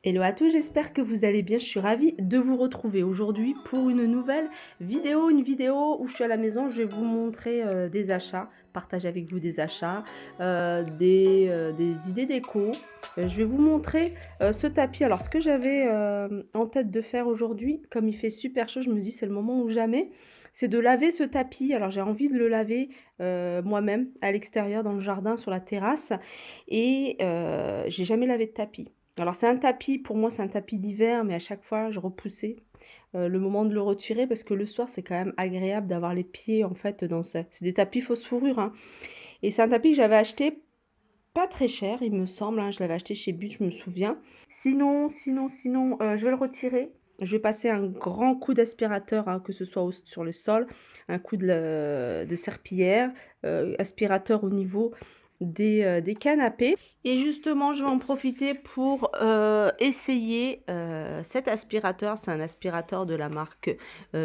Hello à tous, j'espère que vous allez bien. Je suis ravie de vous retrouver aujourd'hui pour une nouvelle vidéo. Une vidéo où je suis à la maison, je vais vous montrer des achats, partager avec vous des achats, des idées déco. Je vais vous montrer ce tapis. Alors ce que j'avais en tête de faire aujourd'hui, comme il fait super chaud, je me dis c'est le moment ou jamais, c'est de laver ce tapis. Alors j'ai envie de le laver moi-même à l'extérieur dans le jardin sur la terrasse et j'ai jamais lavé de tapis. Alors c'est un tapis, pour moi c'est un tapis d'hiver, mais à chaque fois je repoussais le moment de le retirer parce que le soir c'est quand même agréable d'avoir les pieds en fait dans ça. C'est des tapis fausse fourrure, hein. Et c'est un tapis que j'avais acheté pas très cher, il me semble, hein. Je l'avais acheté chez But, je me souviens. Sinon, je vais le retirer. Je vais passer un grand coup d'aspirateur, hein, que ce soit sur le sol, un coup de serpillière, aspirateur au niveau des canapés. Et justement, je vais en profiter pour essayer cet aspirateur. C'est un aspirateur de la marque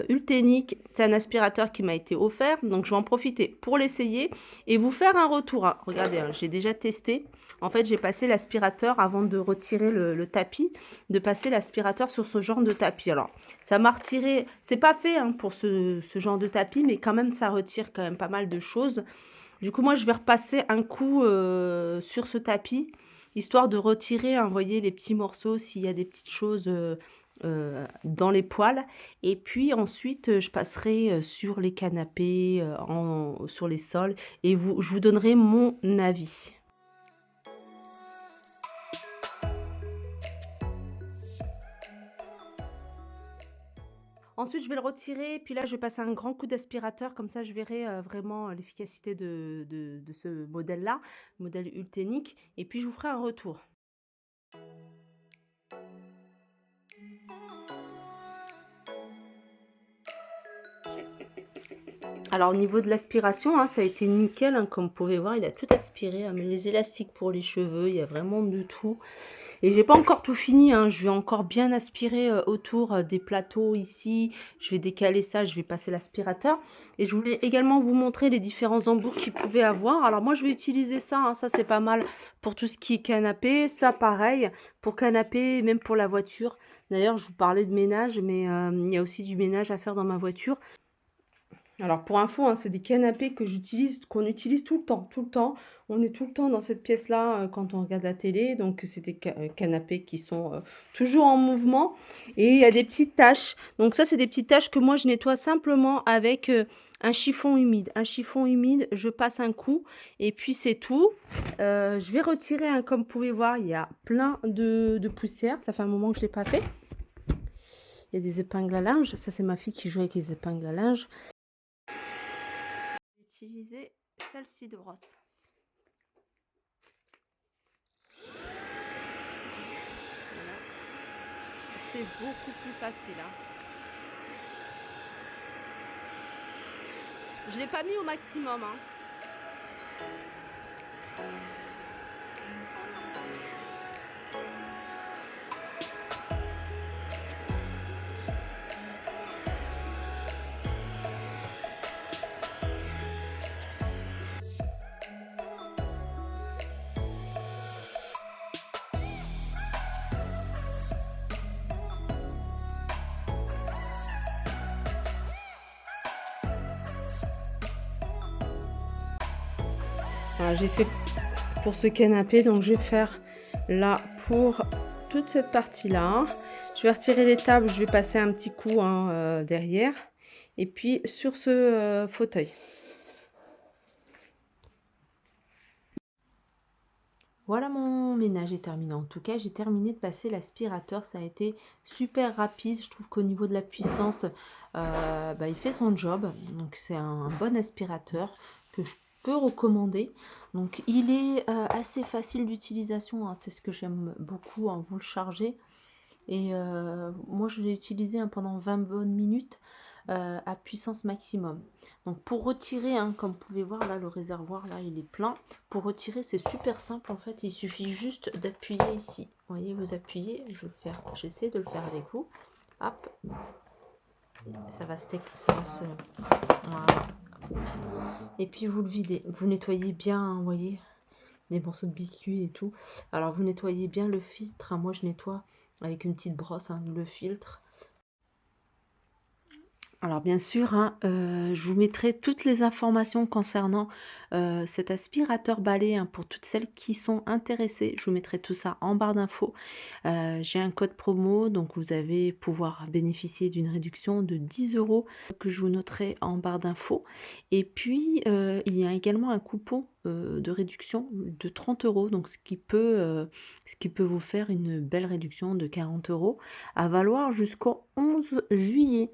Ultenic. C'est un aspirateur qui m'a été offert. Donc, je vais en profiter pour l'essayer et vous faire un retour. Ah, regardez, hein, j'ai déjà testé. En fait, j'ai passé l'aspirateur avant de retirer le tapis, de passer l'aspirateur sur ce genre de tapis. Alors, ça m'a retiré. C'est pas fait hein, pour ce genre de tapis, mais quand même, ça retire quand même pas mal de choses. Du coup, moi, je vais repasser un coup sur ce tapis, histoire de retirer, hein, vous voyez, les petits morceaux, s'il y a des petites choses dans les poils. Et puis ensuite, je passerai sur les canapés, sur les sols, et je vous donnerai mon avis. Ensuite, je vais le retirer, puis là, je vais passer un grand coup d'aspirateur, comme ça, je verrai vraiment l'efficacité de ce modèle-là, modèle Ultenic, et puis je vous ferai un retour. Alors au niveau de l'aspiration, hein, ça a été nickel, hein, comme vous pouvez voir, il a tout aspiré, hein, mais les élastiques pour les cheveux, il y a vraiment de tout. Et j'ai pas encore tout fini, hein, je vais encore bien aspirer autour des plateaux ici. Je vais décaler ça, je vais passer l'aspirateur. Et je voulais également vous montrer les différents embouts qu'il pouvait avoir. Alors moi je vais utiliser ça, hein, ça c'est pas mal pour tout ce qui est canapé. Ça pareil, pour canapé, même pour la voiture. D'ailleurs je vous parlais de ménage, mais il y a aussi du ménage à faire dans ma voiture. Alors pour info, hein, c'est des canapés que j'utilise, qu'on utilise tout le temps, tout le temps. On est tout le temps dans cette pièce-là quand on regarde la télé. Donc c'est des canapés qui sont toujours en mouvement. Et il y a des petites taches. Donc ça, c'est des petites taches que moi, je nettoie simplement avec un chiffon humide. Un chiffon humide, je passe un coup et puis c'est tout. Je vais retirer, hein, comme vous pouvez voir, il y a plein de poussière. Ça fait un moment que je ne l'ai pas fait. Il y a des épingles à linge. Ça, c'est ma fille qui joue avec les épingles à linge. Utiliser celle-ci de brosse. Voilà. C'est beaucoup plus facile, hein. Je l'ai pas mis au maximum, hein. Voilà, j'ai fait pour ce canapé, donc je vais faire là pour toute cette partie-là. Je vais retirer les tables, je vais passer un petit coup, hein, derrière. Et puis sur ce fauteuil. Voilà, mon ménage est terminé. En tout cas, j'ai terminé de passer l'aspirateur. Ça a été super rapide. Je trouve qu'au niveau de la puissance, il fait son job. Donc, c'est un bon aspirateur que je peux recommander. Donc, il est assez facile d'utilisation, hein. C'est ce que j'aime beaucoup, hein. Vous le chargez. Et moi, je l'ai utilisé, hein, pendant 20 bonnes minutes à puissance maximum. Donc pour retirer, hein, comme vous pouvez voir là, le réservoir là, il est plein. Pour retirer, c'est super simple en fait. Il suffit juste d'appuyer ici. Vous voyez, vous appuyez. Je vais le faire. J'essaie de le faire avec vous. Hop. Ça va se. Voilà. Et puis vous le videz. Vous nettoyez bien, hein, vous voyez, des morceaux de biscuits et tout. Alors vous nettoyez bien le filtre, hein. Moi je nettoie avec une petite brosse, hein, le filtre. Alors bien sûr, hein, je vous mettrai toutes les informations concernant, cet aspirateur balai, hein, pour toutes celles qui sont intéressées. Je vous mettrai tout ça en barre d'infos. J'ai un code promo, donc vous allez pouvoir bénéficier d'une réduction de 10 € que je vous noterai en barre d'infos. Et puis, il y a également un coupon, de réduction de 30 €, donc ce qui peut vous faire une belle réduction de 40 € à valoir jusqu'au 11 juillet.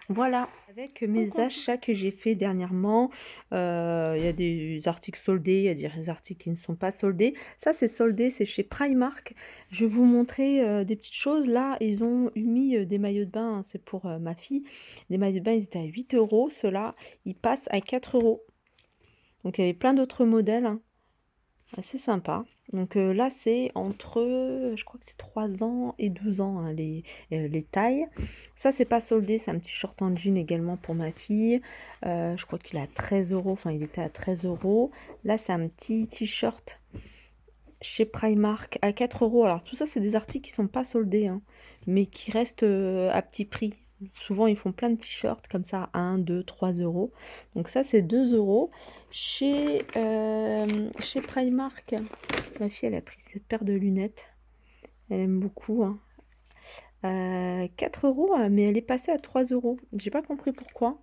Voilà, avec mes achats que j'ai fait dernièrement, il y a des articles soldés, il y a des articles qui ne sont pas soldés. Ça, c'est soldé, c'est chez Primark. Je vais vous montrer, des petites choses. Là, ils ont mis, des maillots de bain, hein, c'est pour, ma fille. Les maillots de bain, ils étaient à 8 €. Ceux-là, ils passent à 4 €. Donc il y avait plein d'autres modèles, hein. Assez sympa. Donc là, c'est entre, je crois que c'est 3 ans et 12 ans, hein, les tailles. Ça, c'est pas soldé, c'est un petit short en jean également pour ma fille. Je crois qu'il est à 13 €, enfin il était à 13 €. Là, c'est un petit t-shirt chez Primark à 4 €. Alors tout ça, c'est des articles qui sont pas soldés, hein, mais qui restent, à petit prix. Souvent, ils font plein de t-shirts comme ça à 1, 2, 3 €. Donc ça, c'est 2 €. Chez Primark, ma fille, elle a pris cette paire de lunettes. Elle aime beaucoup, hein. 4 €, mais elle est passée à 3 €. J'ai pas compris pourquoi.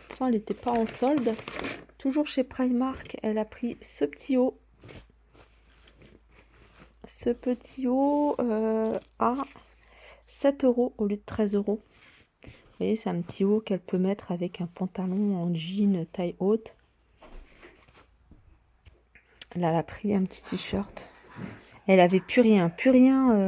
Pourtant, elle était pas en solde. Toujours chez Primark, elle a pris ce petit haut. Ce petit haut, à 7 € au lieu de 13 €. Vous voyez, c'est un petit haut qu'elle peut mettre avec un pantalon en jean taille haute. Là, elle a pris un petit t-shirt. Elle avait plus rien,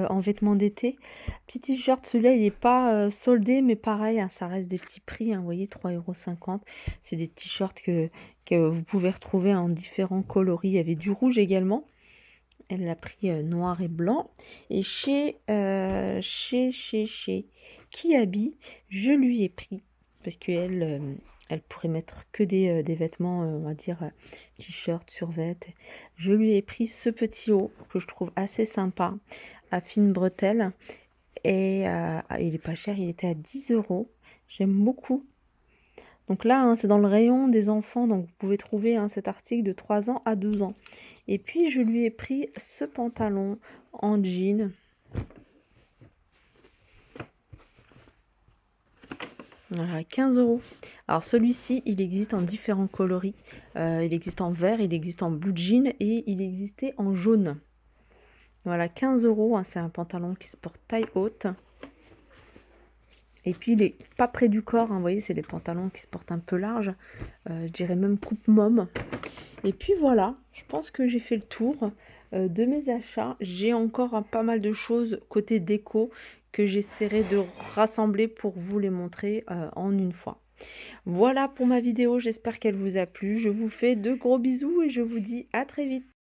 en vêtements d'été. Petit t-shirt, celui-là, il est pas, soldé, mais pareil, hein, ça reste des petits prix, hein, vous voyez, 3,50 €. C'est des t-shirts que vous pouvez retrouver en différents coloris. Il y avait du rouge également. Elle l'a pris, noir et blanc. Et chez Kiabi, je lui ai pris, parce qu'elle, elle pourrait mettre que des vêtements, on va dire, t-shirt, survêt. Je lui ai pris ce petit haut que je trouve assez sympa, à fines bretelles. Et il est pas cher, il était à 10 €. J'aime beaucoup. Donc là, hein, c'est dans le rayon des enfants, donc vous pouvez trouver, hein, cet article de 3 ans à 12 ans. Et puis, je lui ai pris ce pantalon en jean. Voilà, 15 €. Alors celui-ci, il existe en différents coloris. Il existe en vert, il existe en blue jean et il existait en jaune. Voilà, 15 €, hein, c'est un pantalon qui se porte taille haute. Et puis il est pas près du corps, hein, vous voyez, c'est les pantalons qui se portent un peu large. Je dirais même coupe môme. Et puis voilà, je pense que j'ai fait le tour, de mes achats. J'ai encore, hein, pas mal de choses côté déco que j'essaierai de rassembler pour vous les montrer, en une fois. Voilà pour ma vidéo, j'espère qu'elle vous a plu. Je vous fais de gros bisous et je vous dis à très vite.